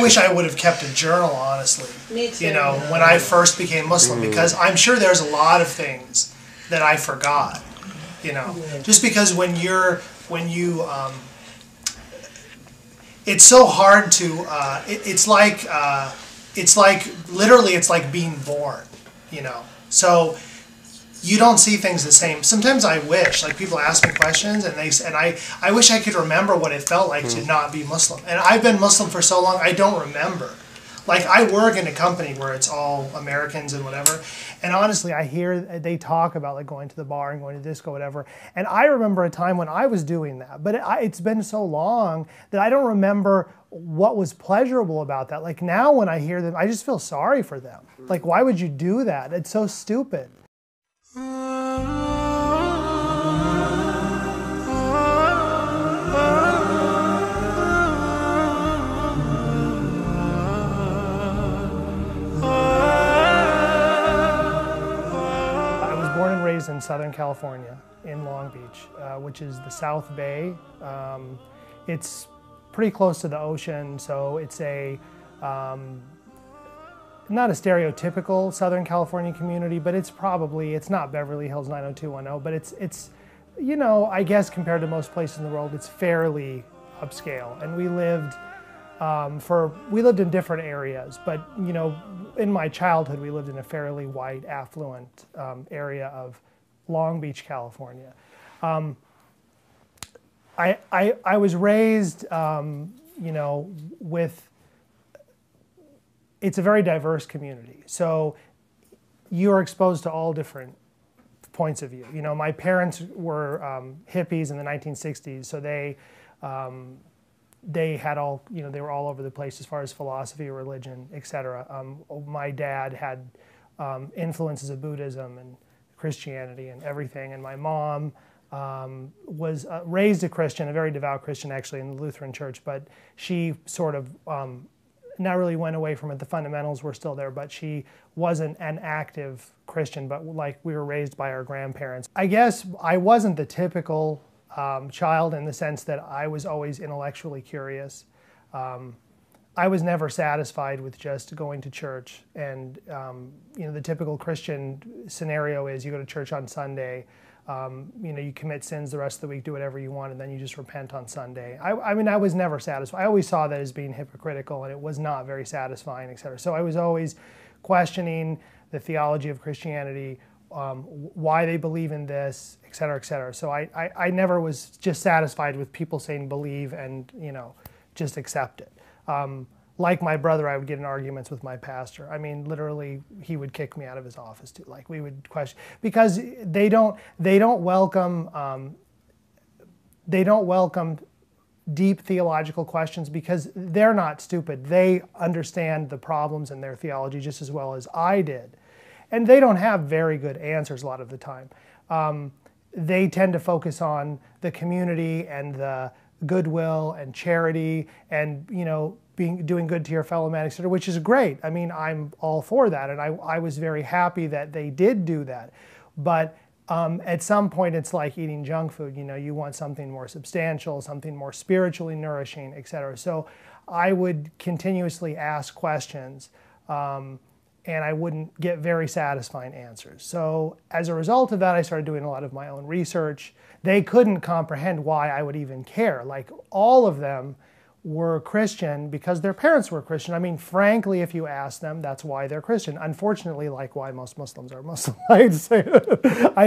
wish I would have kept a journal, honestly. Me too. You know, when I first became Muslim, because I'm sure there's a lot of things that I forgot. You know, just because when you, it's so hard to. It's like literally, it's like being born. You know, so. You don't see things the same. Sometimes I wish, like people ask me questions, and I wish I could remember what it felt like to not be Muslim. And I've been Muslim for so long, I don't remember. Like I work in a company where it's all Americans and whatever, and honestly, I hear they talk about like going to the bar and going to disco, whatever. And I remember a time when I was doing that, but it's been so long that I don't remember what was pleasurable about that. Like now, when I hear them, I just feel sorry for them. Like, why would you do that? It's so stupid. I was born and raised in Southern California, in Long Beach, which is the South Bay. It's pretty close to the ocean, so it's a not a stereotypical Southern California community, but it's not Beverly Hills 90210, but it's, you know, I guess compared to most places in the world, it's fairly upscale. And we lived in different areas, but, you know, in my childhood, we lived in a fairly white, affluent area of Long Beach, California. I was raised, you know, it's a very diverse community. So you're exposed to all different points of view. You know, my parents were hippies in the 1960s, so they had all, you know, they were all over the place as far as philosophy, religion, etc. My dad had influences of Buddhism and Christianity and everything, and my mom was raised a Christian, a very devout Christian actually in the Lutheran Church, but she sort of not really went away from it. The fundamentals were still there, but she wasn't an active Christian, but like we were raised by our grandparents. I guess I wasn't the typical child in the sense that I was always intellectually curious. I was never satisfied with just going to church. And you know, the typical Christian scenario is you go to church on Sunday, you know, you commit sins the rest of the week, do whatever you want, and then you just repent on Sunday. I mean, I was never satisfied. I always saw that as being hypocritical, and it was not very satisfying, etc. So I was always questioning the theology of Christianity, why they believe in this, etc., etc. So I never was just satisfied with people saying believe and, you know, just accept it. Like my brother, I would get in arguments with my pastor. I mean, literally, he would kick me out of his office too. Like we would question, because they don't welcome deep theological questions, because they're not stupid. They understand the problems in their theology just as well as I did, and they don't have very good answers a lot of the time. They tend to focus on the community and the goodwill and charity and, you know, doing good to your fellow man, etc., which is great. I mean, I'm all for that, and I was very happy that they did do that. But at some point, it's like eating junk food. You know, you want something more substantial, something more spiritually nourishing, etc. So I would continuously ask questions, and I wouldn't get very satisfying answers. So as a result of that, I started doing a lot of my own research. They couldn't comprehend why I would even care. Like, all of them were Christian because their parents were Christian. I mean, frankly, if you ask them, that's why they're Christian. Unfortunately, like why most Muslims are Muslim. I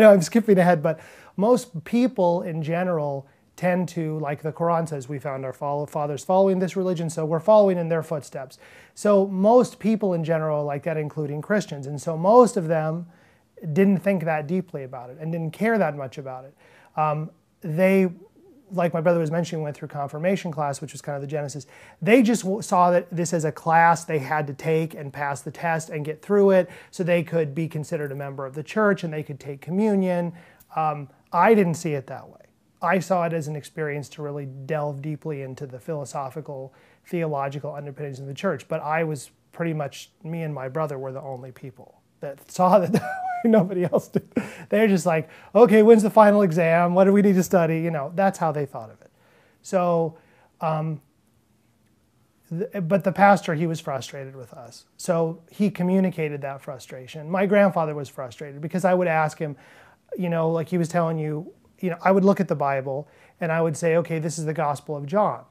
know I'm skipping ahead, but most people in general tend to, like the Quran says, we found our fathers following this religion, so we're following in their footsteps. So most people in general like that, including Christians. And so most of them didn't think that deeply about it and didn't care that much about it. They, like my brother was mentioning, went through confirmation class, which was kind of the genesis. They just saw that this as a class they had to take and pass the test and get through it so they could be considered a member of the church and they could take communion. I didn't see it that way. I saw it as an experience to really delve deeply into the philosophical, theological underpinnings of the church. But I was pretty much, me and my brother were the only people that saw that. Nobody else did. They're just like, okay, when's the final exam? What do we need to study? You know, that's how they thought of it. So But the pastor, he was frustrated with us. So he communicated that frustration. My grandfather was frustrated because I would ask him, like he was telling you, I would look at the Bible and I would say, okay, this is the Gospel of John.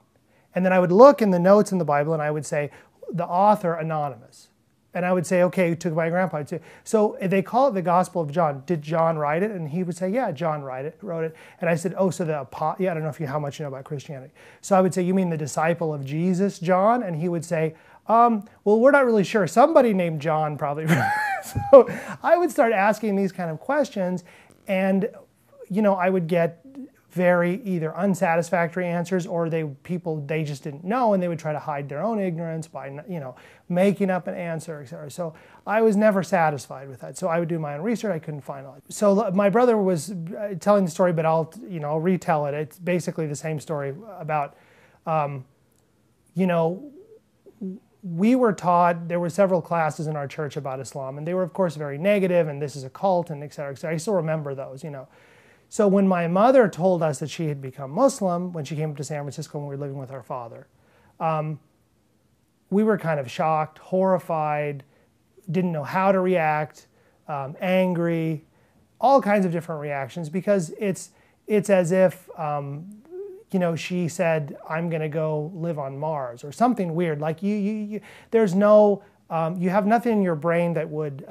And then I would look in the notes in the Bible and I would say, the author anonymous. And I would say, okay, to my grandpa, I'd say, so they call it the Gospel of John. Did John write it? And he would say, yeah, John wrote it. And I said, oh, so I don't know how much you know about Christianity. So I would say, you mean the disciple of Jesus, John? And he would say, well, we're not really sure. Somebody named John probably. So I would start asking these kind of questions, and I would get very either unsatisfactory answers, or they just didn't know, and they would try to hide their own ignorance by making up an answer, etc. So I was never satisfied with that. So I would do my own research. I couldn't find it. So my brother was telling the story, but I'll retell it. It's basically the same story about we were taught, there were several classes in our church about Islam, and they were of course very negative, and this is a cult, and etc. I still remember those. So when my mother told us that she had become Muslim, when she came up to San Francisco when we were living with our father, we were kind of shocked, horrified, didn't know how to react, angry, all kinds of different reactions, because it's as if she said, I'm going to go live on Mars or something weird. Like there's no, you have nothing in your brain that would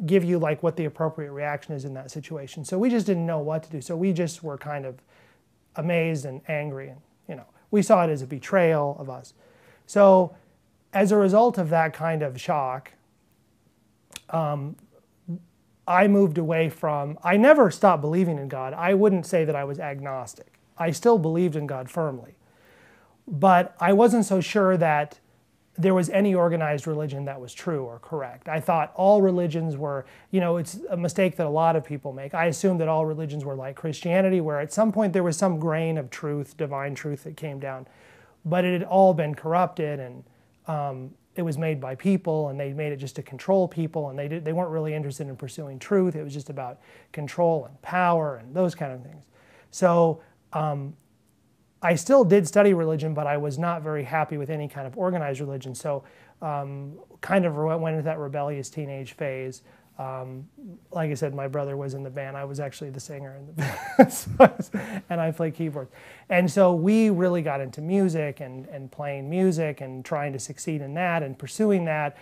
give you like what the appropriate reaction is in that situation. So we just didn't know what to do. So we just were kind of amazed and angry, and we saw it as a betrayal of us. So as a result of that kind of shock, I moved away from, I never stopped believing in God. I wouldn't say that I was agnostic. I still believed in God firmly. But I wasn't so sure that there was any organized religion that was true or correct. I thought all religions were, it's a mistake that a lot of people make. I assumed that all religions were like Christianity, where at some point there was some grain of truth, divine truth that came down. But it had all been corrupted, and it was made by people, and they made it just to control people, and they weren't really interested in pursuing truth. It was just about control and power and those kind of things. So I still did study religion, but I was not very happy with any kind of organized religion. So kind of went into that rebellious teenage phase. Like I said, my brother was in the band. I was actually the singer in the band, and I played keyboard. And so we really got into music and playing music and trying to succeed in that and pursuing that.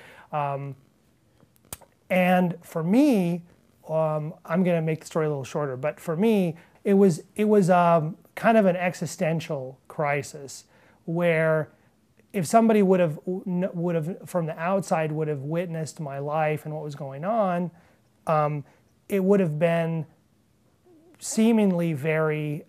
And for me, I'm going to make the story a little shorter, but for me, it was kind of an existential crisis, where if somebody would have from the outside would have witnessed my life and what was going on, it would have been seemingly very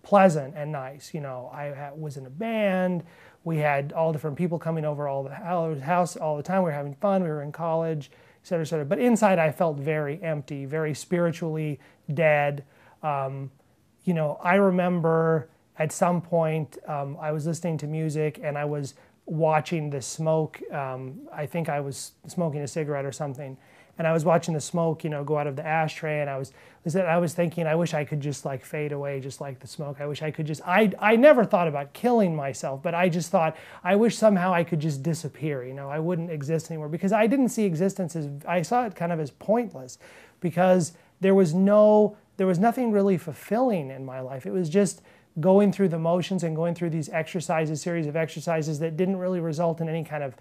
pleasant and nice. I was in a band. We had all different people coming over all the house all the time. We were having fun. We were in college, et cetera, et cetera. But inside, I felt very empty, very spiritually dead. I remember at some point I was listening to music and I was watching the smoke. I think I was smoking a cigarette or something, and I was watching the smoke, go out of the ashtray, and I was thinking, I wish I could just like fade away, just like the smoke. I wish I could just. I never thought about killing myself, but I just thought, I wish somehow I could just disappear. I wouldn't exist anymore, because I didn't see existence as, I saw it kind of as pointless, because there was nothing really fulfilling in my life. It was just going through the motions and going through these series of exercises that didn't really result in any kind of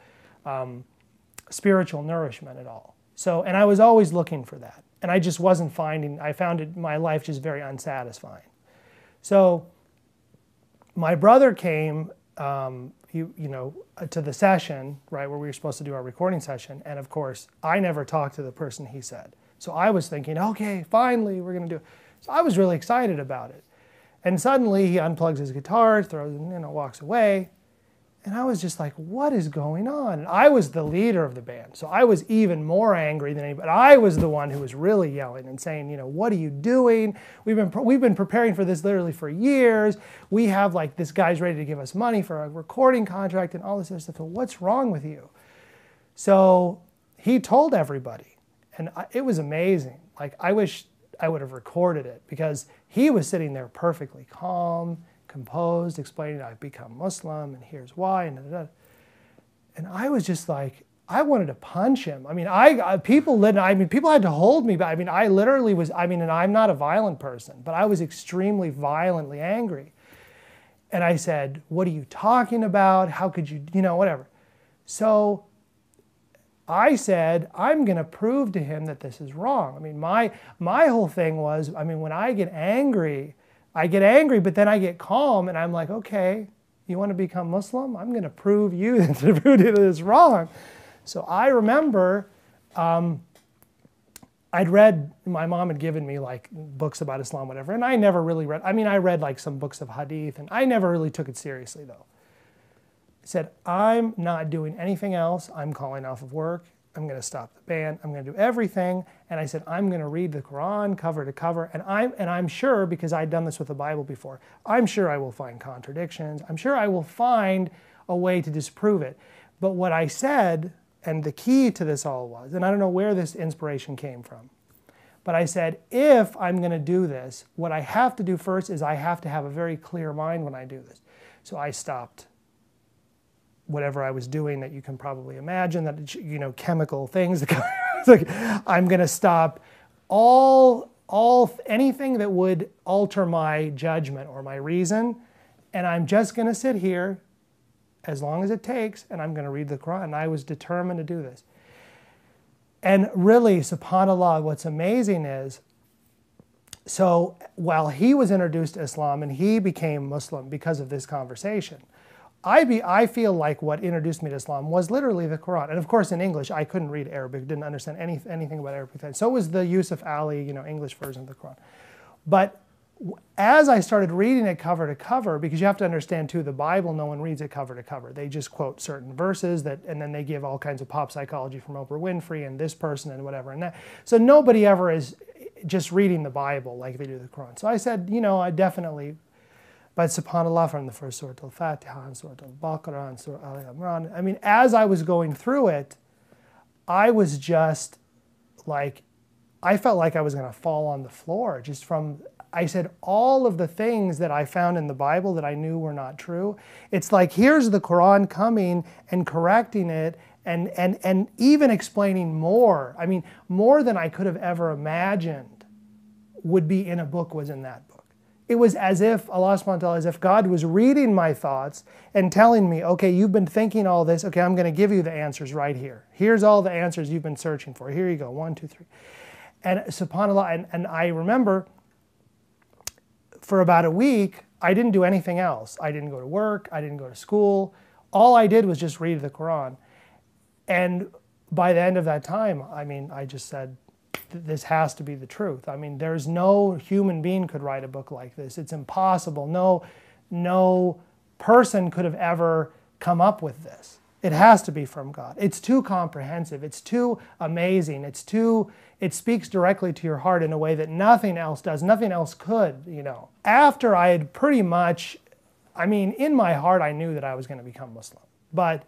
spiritual nourishment at all. So, and I was always looking for that, and I just wasn't finding. I found my life just very unsatisfying. So, my brother came, to the session, right, where we were supposed to do our recording session, and of course, I never talked to the person he said. So I was thinking, okay, finally, we're going to do it. So I was really excited about it. And suddenly he unplugs his guitar, throws it, walks away. And I was just like, what is going on? And I was the leader of the band, so I was even more angry than anybody. I was the one who was really yelling and saying, what are you doing? We've been preparing for this literally for years. We have like, this guy's ready to give us money for a recording contract and all this other stuff. So what's wrong with you? So he told everybody. And it was amazing. Like, I wish I would have recorded it, because he was sitting there perfectly calm, composed, explaining I've become Muslim and here's why. And And I was just like, I wanted to punch him. I mean, people had to hold me, but I mean, I literally was, I mean, and I'm not a violent person, but I was extremely violently angry. And I said, what are you talking about? How could you, whatever. So I said, I'm going to prove to him that this is wrong. I mean, my whole thing was, I mean, when I get angry, but then I get calm and I'm like, okay, you want to become Muslim? I'm going to prove you that this is wrong. So I remember I'd read, my mom had given me like books about Islam, whatever, and I never really read, I mean, I read like some books of hadith, and I never really took it seriously though. I said, I'm not doing anything else. I'm calling off of work. I'm going to stop the band. I'm going to do everything. And I said, I'm going to read the Quran cover to cover. And I'm sure, because I'd done this with the Bible before, I'm sure I will find contradictions. I'm sure I will find a way to disprove it. But what I said, and the key to this all was, and I don't know where this inspiration came from, but I said, if I'm going to do this, what I have to do first is I have to have a very clear mind when I do this. So I stopped whatever I was doing that you can probably imagine, that, chemical things. It's like, I'm going to stop anything that would alter my judgment or my reason, and I'm just going to sit here as long as it takes, and I'm going to read the Quran. And I was determined to do this. And really, subhanAllah, what's amazing is, so while he was introduced to Islam and he became Muslim because of this conversation, I feel like what introduced me to Islam was literally the Quran. And of course, in English, I couldn't read Arabic, didn't understand anything about Arabic. So was the Yusuf Ali, English version of the Quran. But as I started reading it cover to cover, because you have to understand too, the Bible, no one reads it cover to cover. They just quote certain verses and then they give all kinds of pop psychology from Oprah Winfrey and this person and whatever and that. So nobody ever is just reading the Bible like they do the Quran. So I said, I definitely, but subhanAllah, from the first Surah Al-Fatiha and Surah Al-Baqarah and Surah Al-Imran, I mean, as I was going through it, I was just like, I felt like I was going to fall on the floor just from, I said, all of the things that I found in the Bible that I knew were not true. It's like, here's the Quran coming and correcting it and even explaining more. I mean, more than I could have ever imagined would be in a book was in that book. It was as if Allah subhanahu wa ta'ala, as if God was reading my thoughts and telling me, okay, you've been thinking all this. Okay, I'm going to give you the answers right here. Here's all the answers you've been searching for. Here you go, 1, 2, 3. And subhanAllah, and I remember for about a week, I didn't do anything else. I didn't go to work. I didn't go to school. All I did was just read the Quran. And by the end of that time, I mean, I just said, this has to be the truth. I mean, there's no human being could write a book like this. It's impossible. No person could have ever come up with this. It has to be from God. It's too comprehensive. It's too amazing. It speaks directly to your heart in a way that nothing else does. Nothing else could, After I had pretty much, I mean, in my heart, I knew that I was going to become Muslim. But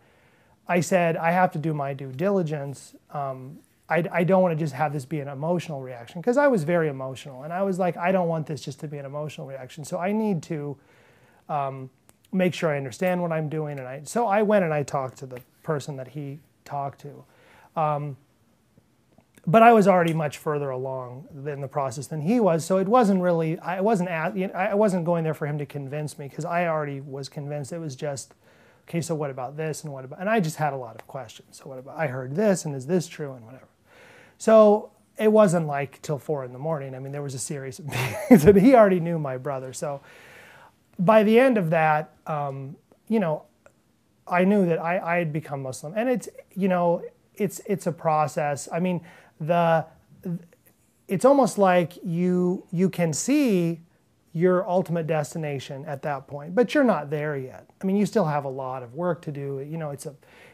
I said, I have to do my due diligence. I don't want to just have this be an emotional reaction, because I was very emotional. And I was like, I don't want this just to be an emotional reaction. So I need to make sure I understand what I'm doing. So I went and I talked to the person that he talked to. But I was already much further along in the process than he was. So it wasn't really, I wasn't going there for him to convince me, because I already was convinced. It was just, okay, so what about this and what about, and I just had a lot of questions. So what about, I heard this and is this true and whatever. So it wasn't like till 4 in the morning. I mean, there was a series of meetings and he already knew my brother. So by the end of that, I knew that I had become Muslim. And it's a process. I mean, it's almost like you can see your ultimate destination at that point, but you're not there yet. I mean, you still have a lot of work to do.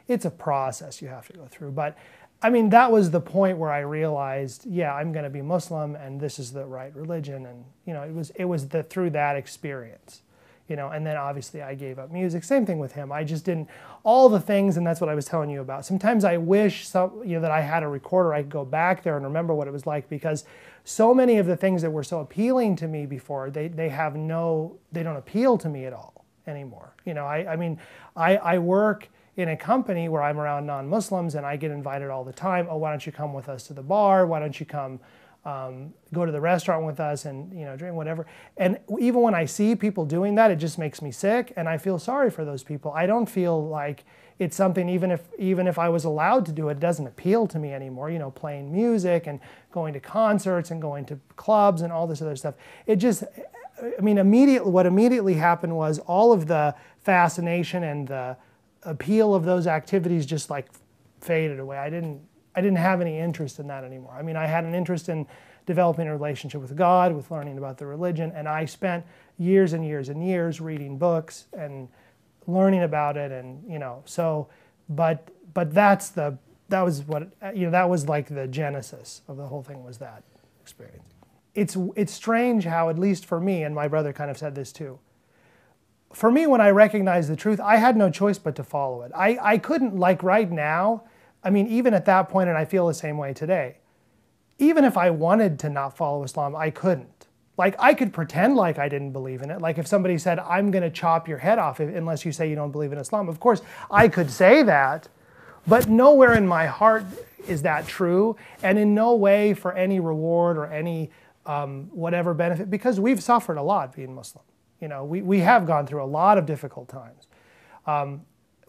It's a process you have to go through. But I mean, that was the point where I realized, yeah, I'm going to be Muslim and this is the right religion. And, it was through that experience, and then obviously I gave up music. Same thing with him. I just didn't, all the things, and that's what I was telling you about. Sometimes I wish that I had a recorder. I could go back there and remember what it was like, because so many of the things that were so appealing to me before, they don't appeal to me at all anymore. I mean, I work in a company where I'm around non-Muslims and I get invited all the time. Oh, why don't you come with us to the bar? Why don't you come go to the restaurant with us and drink whatever? And even when I see people doing that, it just makes me sick, and I feel sorry for those people. I don't feel like it's something, even if I was allowed to do it, it doesn't appeal to me anymore. Playing music and going to concerts and going to clubs and all this other stuff. It just, what immediately happened was all of the fascination and the appeal of those activities just like faded away. I didn't have any interest in that anymore. I had an interest in developing a relationship with God, with learning about the religion, and I spent years and years and years reading books and learning about it, and but that was like the genesis of the whole thing, was that experience. It's strange how, at least for me, and my brother kind of said this too, for me, when I recognized the truth, I had no choice but to follow it. I couldn't, like right now, even at that point, and I feel the same way today, even if I wanted to not follow Islam, I couldn't. Like, I could pretend like I didn't believe in it. Like, if somebody said, I'm going to chop your head off unless you say you don't believe in Islam, of course, I could say that, but nowhere in my heart is that true, and in no way for any reward or any whatever benefit, because we've suffered a lot being Muslim. We have gone through a lot of difficult times.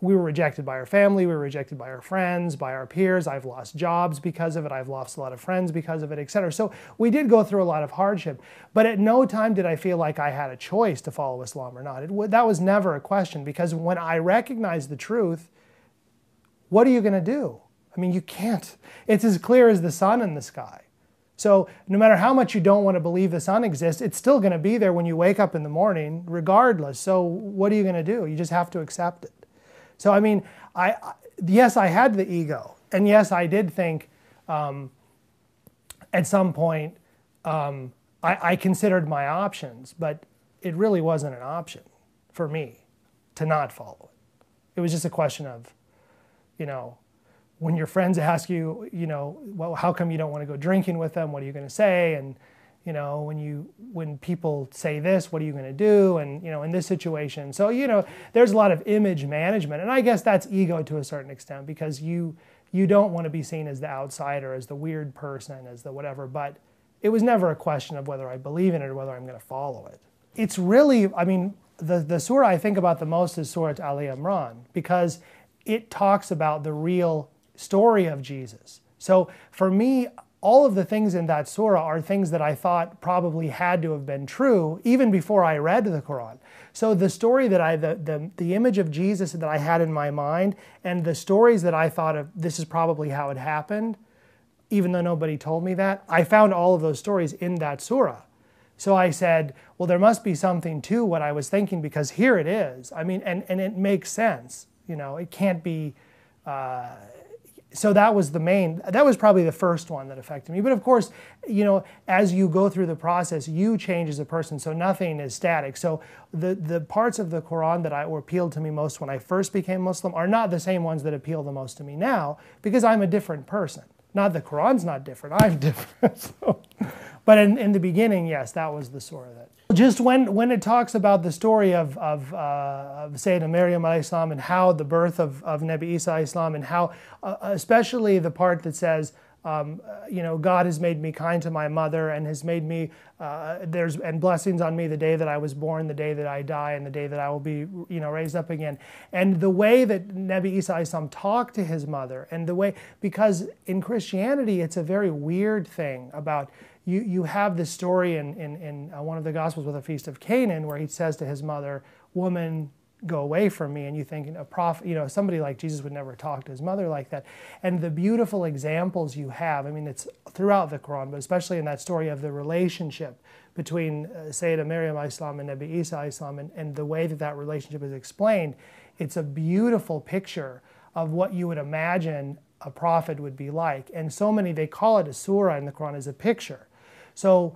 We were rejected by our family, we were rejected by our friends, by our peers. I've lost jobs because of it, I've lost a lot of friends because of it, etc. So we did go through a lot of hardship, but at no time did I feel like I had a choice to follow Islam or not. That was never a question, because when I recognized the truth, what are you going to do? You can't. It's as clear as the sun in the sky. So no matter how much you don't want to believe the sun exists, it's still going to be there when you wake up in the morning, regardless. So what are you going to do? You just have to accept it. So yes, I had the ego, and yes, I did think at some point I considered my options, but it really wasn't an option for me to not follow it. It was just a question of, when your friends ask you, well, how come you don't want to go drinking with them? What are you going to say? And when people say this, what are you going to do? And in this situation, so there's a lot of image management, and I guess that's ego to a certain extent, because you don't want to be seen as the outsider, as the weird person, as the whatever. But it was never a question of whether I believe in it or whether I'm going to follow it. It's really, the surah I think about the most is Surah Al Imran, because it talks about the real story of Jesus. So for me, all of the things in that surah are things that I thought probably had to have been true even before I read the Quran. So the story that the image of Jesus that I had in my mind, and the stories that I thought of, this is probably how it happened, even though nobody told me that, I found all of those stories in that surah. So I said, well, there must be something to what I was thinking, because here it is. And it makes sense. It can't be. So that was probably the first one that affected me. But of course, as you go through the process, you change as a person, so nothing is static. So the parts of the Quran that appealed to me most when I first became Muslim are not the same ones that appeal the most to me now, because I'm a different person. Not the Quran's not different, I'm different. So. But in the beginning, yes, that was the surah that. Just when it talks about the story of Sayyidah Maryam alayhi salam, and how the birth of Nabi Isa alayhi salam, and how, especially the part that says, God has made me kind to my mother, and has made me, and blessings on me the day that I was born, the day that I die, and the day that I will be, raised up again. And the way that Nabi Isa alayhi salam talked to his mother, and the way, because in Christianity, it's a very weird thing about, you have this story in one of the Gospels with the Feast of Canaan, where he says to his mother, "Woman, go away from me." And you think a prophet, somebody like Jesus would never talk to his mother like that. And the beautiful examples you have, it's throughout the Quran, but especially in that story of the relationship between Sayyidah Maryam alayhi salam and Nabi Isa alayhi salam, and the way that relationship is explained, it's a beautiful picture of what you would imagine a prophet would be like. And so many, they call it a surah in the Quran, as a picture. So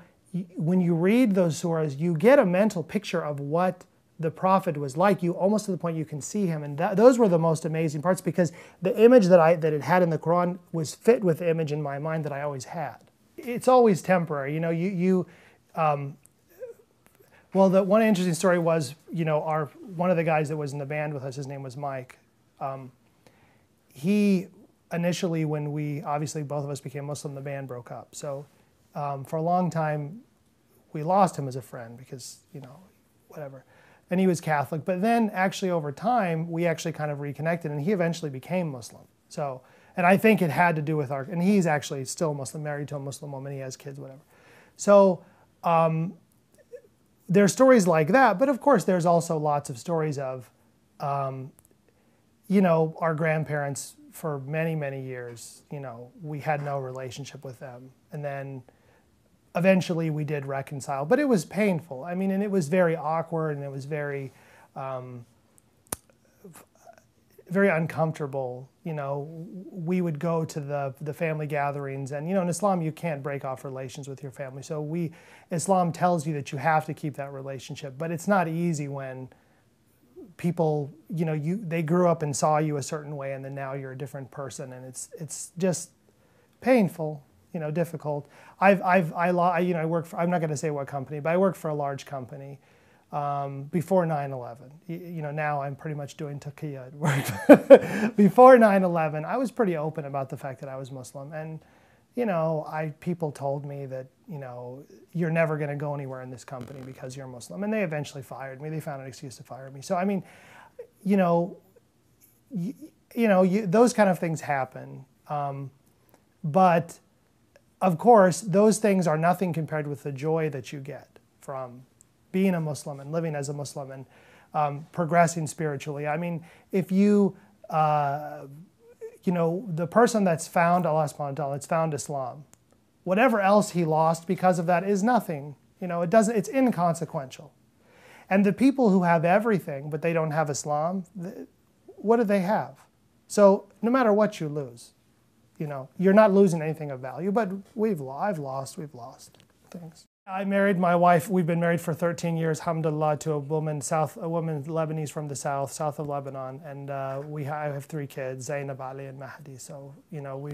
when you read those surahs, you get a mental picture of what the prophet was like, almost to the point you can see him. And those were the most amazing parts, because the image that it had in the Quran was fit with the image in my mind that I always had. It's always temporary. Well, the one interesting story was, one of the guys that was in the band with us, his name was Mike. he initially, when we obviously both of us became Muslim, the band broke up. So for a long time, we lost him as a friend because, you know, whatever. And he was Catholic. But then actually over time, we actually kind of reconnected, and he eventually became Muslim. So, and I think it had to do with and he's actually still Muslim, married to a Muslim woman, he has kids, whatever. So there's stories like that, but of course there's also lots of stories of, you know, our grandparents for many, many years, you know, we had no relationship with them. And then eventually we did reconcile, but it was painful. I mean, and it was very awkward, and it was very, very uncomfortable. You know, we would go to the family gatherings, and you know, in Islam you can't break off relations with your family. So Islam tells you that you have to keep that relationship, but it's not easy when people, you know, they grew up and saw you a certain way, and then now you're a different person, and it's just painful, you know, difficult. You know, I work for, I'm not going to say what company, but I worked for a large company before 9/11. You know, now I'm pretty much doing taqiyya at work. Before 9/11, I was pretty open about the fact that I was Muslim, and you know, people told me that, you know, you're never going to go anywhere in this company because you're Muslim, and they eventually fired me. They found an excuse to fire me. So I mean, you know, those kind of things happen, but of course, those things are nothing compared with the joy that you get from being a Muslim and living as a Muslim and progressing spiritually. I mean, if you, you know, the person that's found Allah subhanahu wa ta'ala, that's found Islam, whatever else he lost because of that is nothing. You know, it's inconsequential. And the people who have everything, but they don't have Islam, what do they have? So no matter what you lose, you know, you're not losing anything of value, but we've lost things. I married my wife. We've been married for 13 years, alhamdulillah, to a woman Lebanese from the south of Lebanon, and I have 3 kids, Zainab, Ali, and Mahdi. So you know,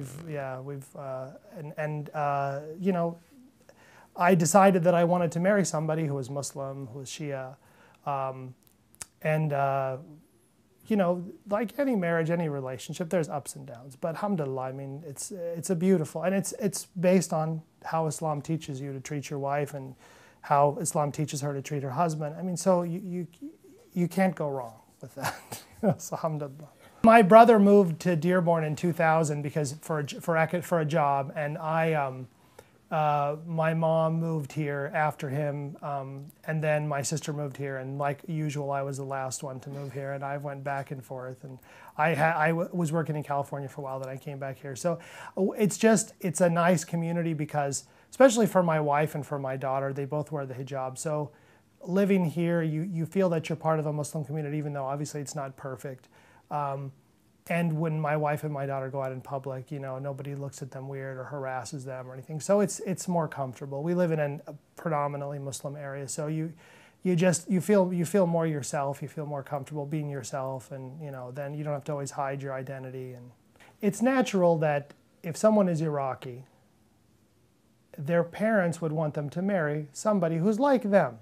you know, I decided that I wanted to marry somebody who was Muslim, who was Shia, you know, like any marriage, any relationship, there's ups and downs. But alhamdulillah, I mean, it's a beautiful, and it's based on how Islam teaches you to treat your wife and how Islam teaches her to treat her husband. I mean, so you can't go wrong with that. So alhamdulillah. My brother moved to Dearborn in 2000 because for a job, and my mom moved here after him, and then my sister moved here, and like usual, I was the last one to move here, and I went back and forth, and I was working in California for a while, then I came back here. So it's a nice community because, especially for my wife and for my daughter, they both wear the hijab. So living here, you feel that you're part of a Muslim community, even though obviously it's not perfect. And when my wife and my daughter go out in public, you know, nobody looks at them weird or harasses them or anything. So it's more comfortable. We live in a predominantly Muslim area, so you feel more yourself. You feel more comfortable being yourself, and you know, then you don't have to always hide your identity. And it's natural that if someone is Iraqi, their parents would want them to marry somebody who's like them.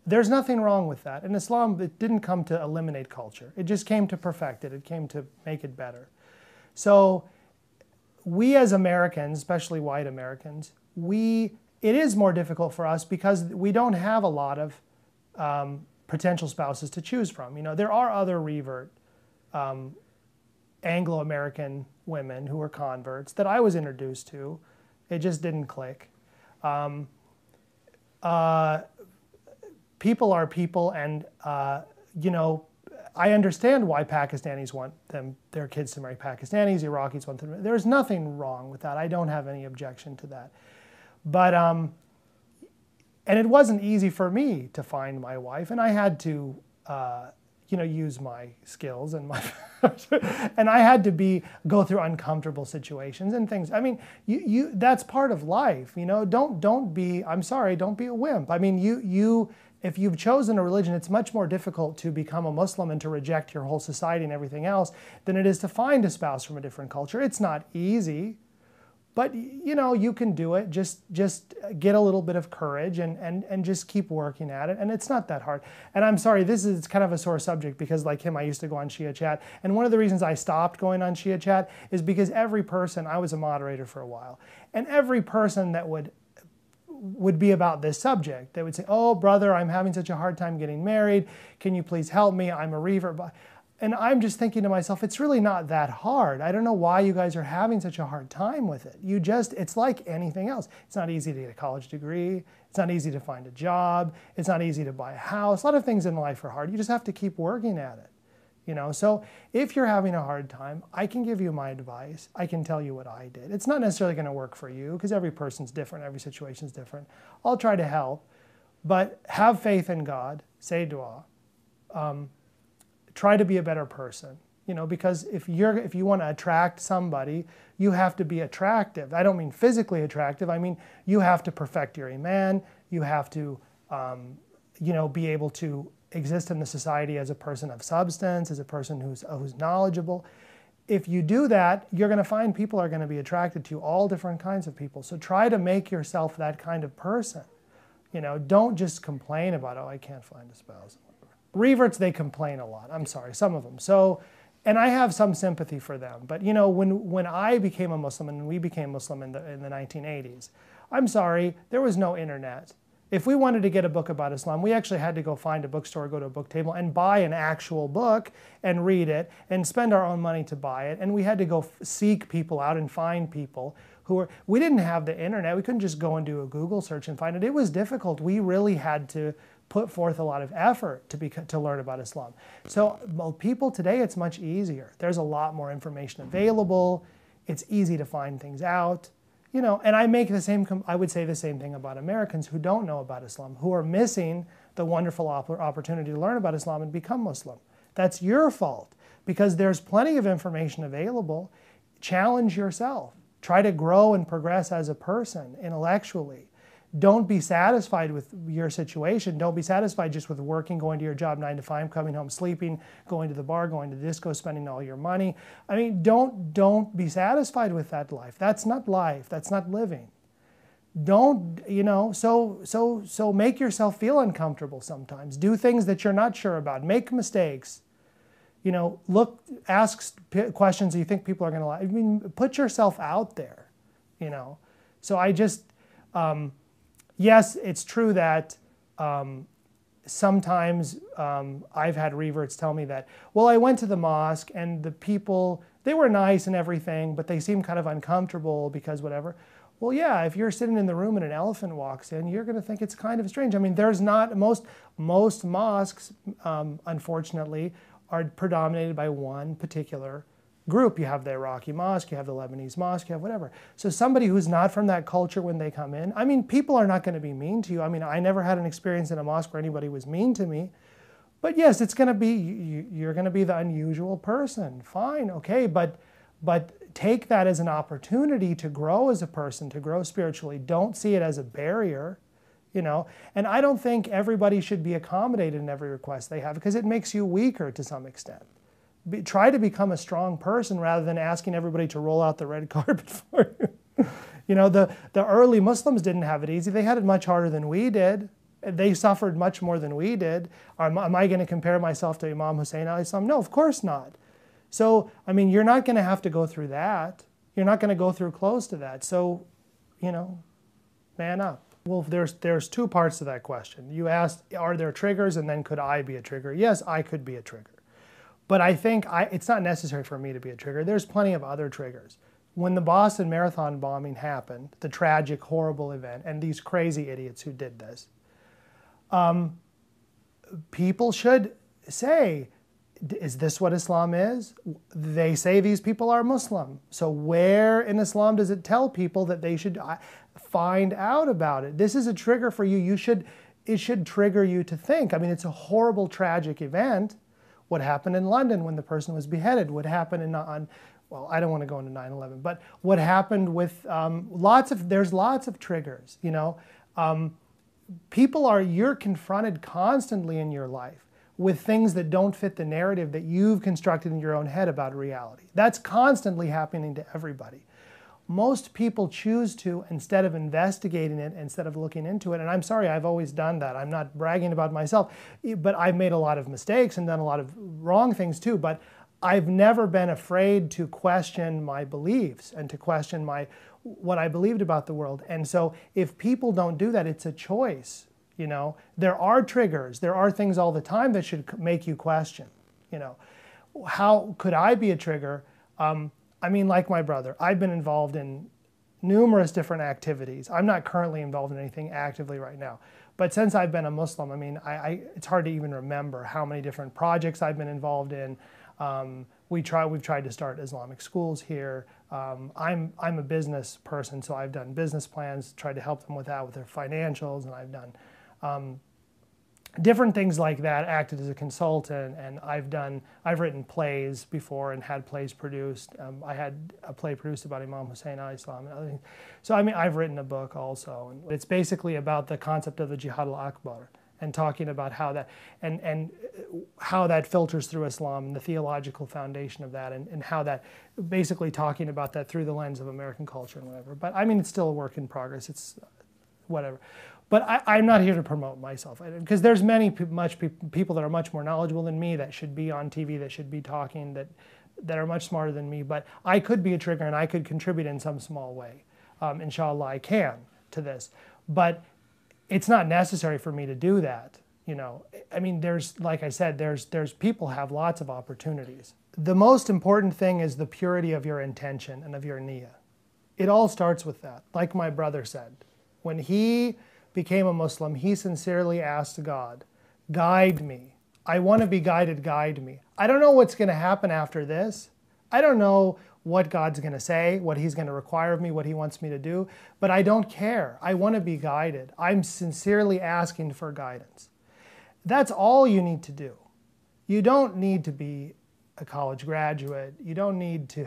There's nothing wrong with that. In Islam, it didn't come to eliminate culture. It just came to perfect it. It came to make it better. So we as Americans, especially white Americans, it is more difficult for us because we don't have a lot of potential spouses to choose from. You know, there are other revert Anglo-American women who are converts that I was introduced to. It just didn't click. People are people, and you know, I understand why Pakistanis want their kids to marry Pakistanis, Iraqis want them. There's nothing wrong with that. I don't have any objection to that. But and it wasn't easy for me to find my wife, and I had to you know, use my skills and my and I had to go through uncomfortable situations and things. I mean, that's part of life, you know. Don't be, I'm sorry, don't be a wimp. I mean, if you've chosen a religion, it's much more difficult to become a Muslim and to reject your whole society and everything else than it is to find a spouse from a different culture. It's not easy, But you know, you can do it. Just get a little bit of courage and just keep working at it. And it's not that hard. And I'm sorry, this is kind of a sore subject because like him, I used to go on Shia Chat. And one of the reasons I stopped going on Shia Chat is because every person, I was a moderator for a while, and every person that would be about this subject, they would say, oh brother, I'm having such a hard time getting married. Can you please help me? I'm a revert. And I'm just thinking to myself, it's really not that hard. I don't know why you guys are having such a hard time with it. It's like anything else. It's not easy to get a college degree. It's not easy to find a job. It's not easy to buy a house. A lot of things in life are hard. You just have to keep working at it. You know, so if you're having a hard time, I can give you my advice. I can tell you what I did. It's not necessarily going to work for you because every person's different. Every situation's different. I'll try to help, but have faith in God. Say dua. Try to be a better person, you know, because if you want to attract somebody, you have to be attractive. I don't mean physically attractive. I mean, you have to perfect your iman. You have to, you know, be able to exist in the society as a person of substance, as a person who's knowledgeable. If you do that, you're going to find people are going to be attracted to you, all different kinds of people. So try to make yourself that kind of person. You know, don't just complain about, oh, I can't find a spouse. Reverts, they complain a lot. I'm sorry, some of them. So, and I have some sympathy for them. But you know, when I became a Muslim and we became Muslim in the 1980s, I'm sorry, there was no internet. If we wanted to get a book about Islam, we actually had to go find a bookstore, go to a book table, and buy an actual book and read it and spend our own money to buy it. And we had to go seek people out and find people we didn't have the internet. We couldn't just go and do a Google search and find it. It was difficult. We really had to put forth a lot of effort to learn about Islam. So people today, it's much easier. There's a lot more information available. It's easy to find things out. You know, and I would say the same thing about Americans who don't know about Islam, who are missing the wonderful opportunity to learn about Islam and become Muslim. That's your fault because there's plenty of information available. Challenge yourself. Try to grow and progress as a person intellectually. Don't be satisfied with your situation. Don't be satisfied just with working, going to your job 9 to 5, coming home, sleeping, going to the bar, going to the disco, spending all your money. I mean, don't be satisfied with that life. That's not life. That's not living. Don't, you know, so make yourself feel uncomfortable sometimes. Do things that you're not sure about. Make mistakes. You know, ask questions that you think people are going to like. I mean, put yourself out there, you know. So I just, yes, it's true that sometimes I've had reverts tell me that, well, I went to the mosque and the people, they were nice and everything, but they seemed kind of uncomfortable because whatever. Well, yeah, if you're sitting in the room and an elephant walks in, you're going to think it's kind of strange. I mean, there's not, most mosques, unfortunately, are predominated by one particular group. You have the Iraqi mosque, you have the Lebanese mosque, you have whatever. So somebody who's not from that culture when they come in, I mean, people are not going to be mean to you. I mean, I never had an experience in a mosque where anybody was mean to me. But yes, it's going to be, you're going to be the unusual person. Fine, okay, but take that as an opportunity to grow as a person, to grow spiritually. Don't see it as a barrier. You know, and I don't think everybody should be accommodated in every request they have because it makes you weaker to some extent. Try to become a strong person rather than asking everybody to roll out the red carpet for you. You know, the early Muslims didn't have it easy. They had it much harder than we did. They suffered much more than we did. Am I going to compare myself to Imam Hussein alayhi salam? No, of course not. So, I mean, you're not going to have to go through that. You're not going to go through close to that. So, you know, man up. Well, there's two parts to that question. You asked, are there triggers, and then could I be a trigger? Yes, I could be a trigger. But I think it's not necessary for me to be a trigger. There's plenty of other triggers. When the Boston Marathon bombing happened, the tragic, horrible event, and these crazy idiots who did this, people should say, is this what Islam is? They say these people are Muslim. So where in Islam does it tell people that they should find out about it? This is a trigger for you. It should trigger you to think. I mean, it's a horrible, tragic event. What happened in London when the person was beheaded? What happened well, I don't want to go into 9/11, but what happened with there's lots of triggers, you know. You're confronted constantly in your life with things that don't fit the narrative that you've constructed in your own head about reality. That's constantly happening to everybody. most people choose to, instead of investigating it, instead of looking into it. And I'm sorry, I've always done that. I'm not bragging about myself, but I've made a lot of mistakes and done a lot of wrong things too. But I've never been afraid to question my beliefs and to question what I believed about the world. And so if people don't do that, it's a choice. You know, there are triggers. There are things all the time that should make you question. You know, how could I be a trigger? I mean, like my brother, I've been involved in numerous different activities. I'm not currently involved in anything actively right now. But since I've been a Muslim, I mean, it's hard to even remember how many different projects I've been involved in. We've tried to start Islamic schools here. I'm a business person, so I've done business plans, tried to help them with that, with their financials, and I've done different things like that, acted as a consultant, and I've written plays before and had plays produced. I had a play produced about Imam Hussein alayhi salam and other things. So I mean, I've written a book also, and it's basically about the concept of the Jihad al-Akbar and talking about how that and how that filters through Islam and the theological foundation of that, and how that basically talking about that through the lens of American culture and whatever. But I mean, it's still a work in progress. It's whatever. But I'm not here to promote myself, because there's people that are much more knowledgeable than me that should be on TV, that should be talking, that are much smarter than me. But I could be a trigger and I could contribute in some small way. Inshallah, I can to this. But it's not necessary for me to do that. You know, I mean, like I said, there's people have lots of opportunities. The most important thing is the purity of your intention and of your niyyah. It all starts with that. Like my brother said, when he became a Muslim, he sincerely asked God, guide me. I want to be guided, guide me. I don't know what's going to happen after this. I don't know what God's going to say, what he's going to require of me, what he wants me to do, but I don't care. I want to be guided. I'm sincerely asking for guidance. That's all you need to do. You don't need to be a college graduate. You don't need to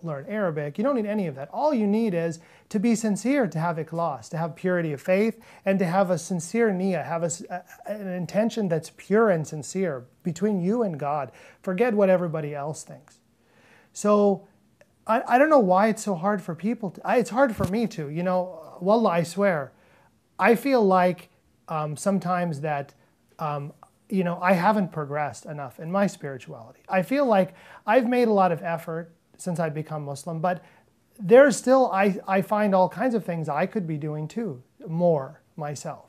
learn Arabic. You don't need any of that. All you need is to be sincere, to have ikhlas, to have purity of faith, and to have a sincere niyyah, have an intention that's pure and sincere between you and God. Forget what everybody else thinks. So I don't know why it's so hard for people. It's hard for me too. You know, wallah, I swear, I feel like sometimes that you know, I haven't progressed enough in my spirituality. I feel like I've made a lot of effort since I've become Muslim, but there's still, I find all kinds of things I could be doing too, more myself,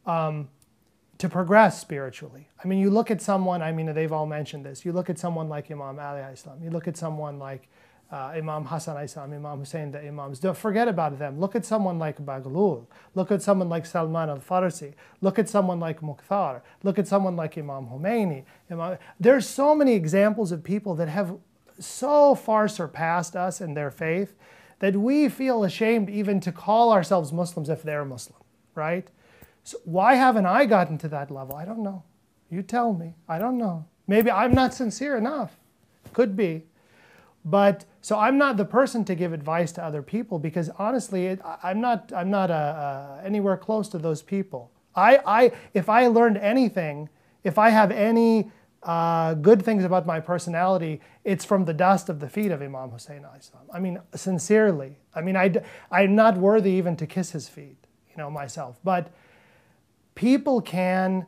to progress spiritually. I mean, you look at someone, I mean, they've all mentioned this, you look at someone like Imam Ali alayhi salam, you look at someone like Imam Hassan alayhi salam, Imam Hussein, the Imams, don't forget about them. Look at someone like Baghlul, look at someone like Salman al-Farsi, look at someone like Muqtar, look at someone like Imam Khomeini. There's so many examples of people that have so far surpassed us in their faith that we feel ashamed even to call ourselves Muslims if they're Muslim, right? So why haven't I gotten to that level? I don't know. You tell me. I don't know. Maybe I'm not sincere enough. Could be. But so I'm not the person to give advice to other people, because honestly, I'm not anywhere close to those people. If I learned anything, if I have any good things about my personality, it's from the dust of the feet of Imam Hussein alayhi salam. I mean, sincerely. I mean, I'm not worthy even to kiss his feet, you know, myself. But people can,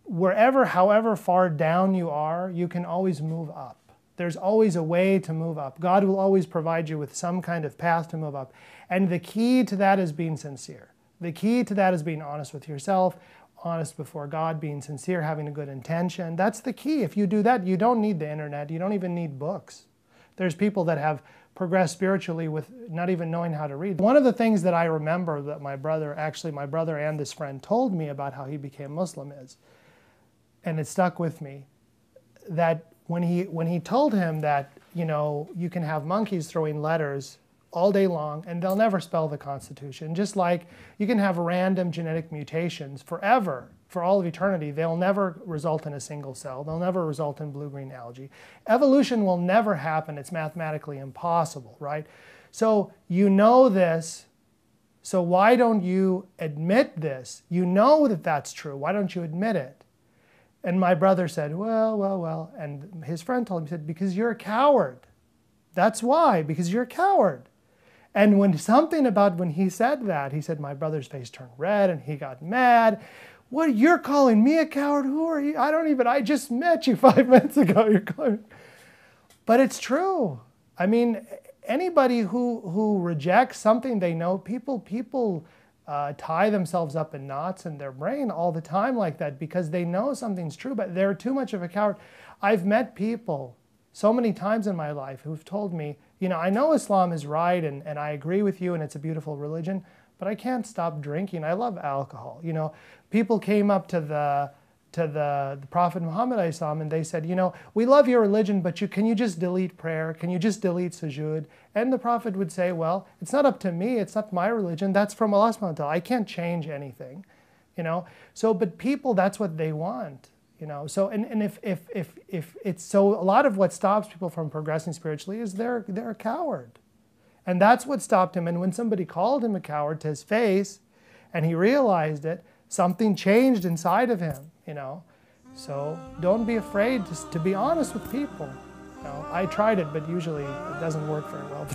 however far down you are, you can always move up. There's always a way to move up. God will always provide you with some kind of path to move up. And the key to that is being sincere. The key to that is being honest with yourself, honest before God, being sincere, having a good intention. That's the key. If you do that, you don't need the internet. You don't even need books. There's people that have progressed spiritually with not even knowing how to read. One of the things that I remember that my brother and this friend told me about how he became Muslim is, and it stuck with me, that when he told him that, you know, you can have monkeys throwing letters all day long and they'll never spell the Constitution, just like you can have random genetic mutations forever, for all of eternity, they'll never result in a single cell, they'll never result in blue-green algae. Evolution will never happen, it's mathematically impossible, right? So you know this, so why don't you admit this? You know that that's true, why don't you admit it? And my brother said, well, and his friend told him, he said, because you're a coward. That's why, because you're a coward. And when he said that, he said, my brother's face turned red and he got mad. What, you're calling me a coward? Who are you? I just met you 5 minutes ago. You're calling. But it's true. I mean, anybody who rejects something they know, people tie themselves up in knots in their brain all the time like that because they know something's true, but they're too much of a coward. I've met people so many times in my life who've told me, I know Islam is right and I agree with you and it's a beautiful religion, but I can't stop drinking. I love alcohol. People came up to the Prophet Muhammad and they said, we love your religion, but can you just delete prayer? Can you just delete sujood? And the Prophet would say, well, it's not up to me. It's not my religion. That's from Allah subhanahu wa ta'ala. I can't change anything, So, but people, that's what they want, So, and if it's so, a lot of what stops people from progressing spiritually is they're a coward. And that's what stopped him. And when somebody called him a coward to his face and he realized it, something changed inside of him, So don't be afraid to be honest with people. I tried it, but usually it doesn't work very well.